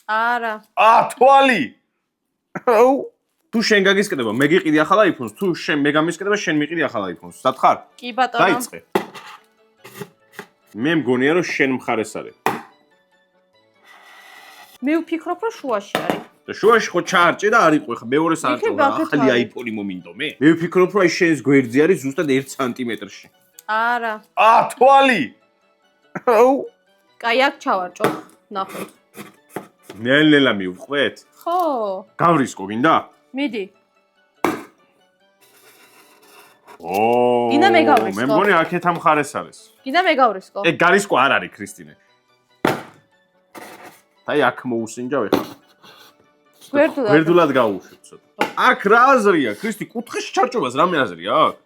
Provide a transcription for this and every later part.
არა. თვალი. თუ შენ გაგისკდება, მე გიყიდი ახალ iPhone-ს, თუ შენ მე გამისკდება, შენ მიყიდი ახალ iPhone-ს. სათხარ? კი ბატონო. დაიწყე. მე მგონია რომ შენ მხარეს არის. მე ვფიქრობ რომ შუაში არის. და შუაში ხო ჩაარჭე და არ იყო ხა მეორე საათო ახალი iPhone-ი მომინდო მე. მე ვფიქრობ რომ აი შენს გვერდზე არის ზუსტად 1 სანტიმეტრში. არა. თვალი. კაი აქ ჩავარჭო. ნახოთ. ნელ-ნელა მივყვეთ? ხო. გავრისკო გინდა? მიდი. გინდა მე გავრისკო? მე მგონი აქეთ ამ მხარეს არის. გინდა მე გავრისკო? გარისკო არ არის ქრისტინე. აი აქ მოუსინჯავ ეხლა. გვერდულად გაუშვებ ცოტა. აქ რა აზრია? ქრისტი, კუთხეში ჩარჭობას რამე აზრია აქ?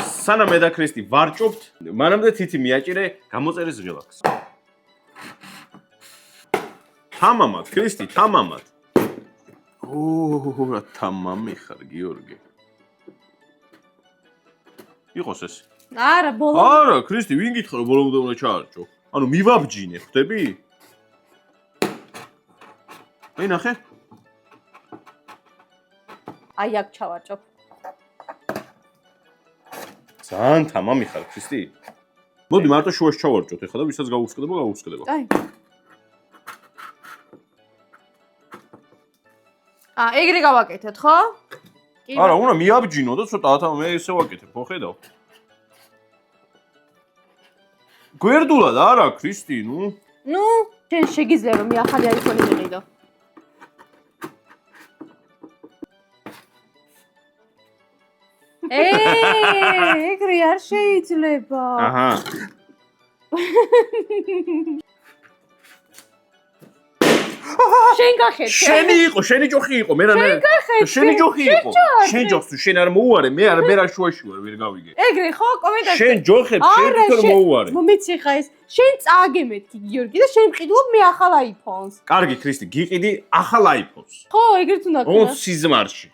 სანამ მე და ქრისტი ვარჭობთ, მანამდე თითი მიაჭირე გამოწერის ღილაკს. თამამად, ქრისტი, თამამად. რა თამამი ხარ, გიორგი. იყოს ეს. არა, ბოლომდე. არა, ქრისტი, ვინ გითხრა რომ ბოლომდე უნდა ჩაარჭო? ანუ მივაბჯინე, ხვდები? აი ნახე. აი აქ ჩავარჭობ. ძალიან თამამი ხარ, ქრისტი. მოდი მარტო შუაში ჩავარჭოთ ეხლა და ვისაც გაუსკდება, გაუსკდება. აი. ეგრე გავაკეთეთ, ხო? არა, უნდა მიაბჯინო და ცოტა ათა მე ესე ვაკეთებ, ხო ხედავ? გვერდულად არა, ქრისტი, ნუ. ნუ, შენ შეგიძლია რომ მე ახალი iPhone-ი მიყიდო. ეგრე არ შეიძლება. აჰა. შენ გახეთე. შენი იყო, შენი ჯოხი იყო, მე რა ნე. შენი ჯოხი იყო. შენ ჯოხს თუ შენ არ მოუარე, მე რა შუაში ვარ, ვერ გავიგე. ეგრე ხო, კომენტარში. შენ ჯოხებს შენ თვითონ მოუარე. მომიცი ხა ეს. შენ წააგემეთქი გიორგი და შენ მყიდულობ მე ახალ iPhone-ს. კარგი, ქრისტი, გიყიდი ახალ iPhone-ს. ხო, ეგრეთ უნდა ოღონდ სიზმარში.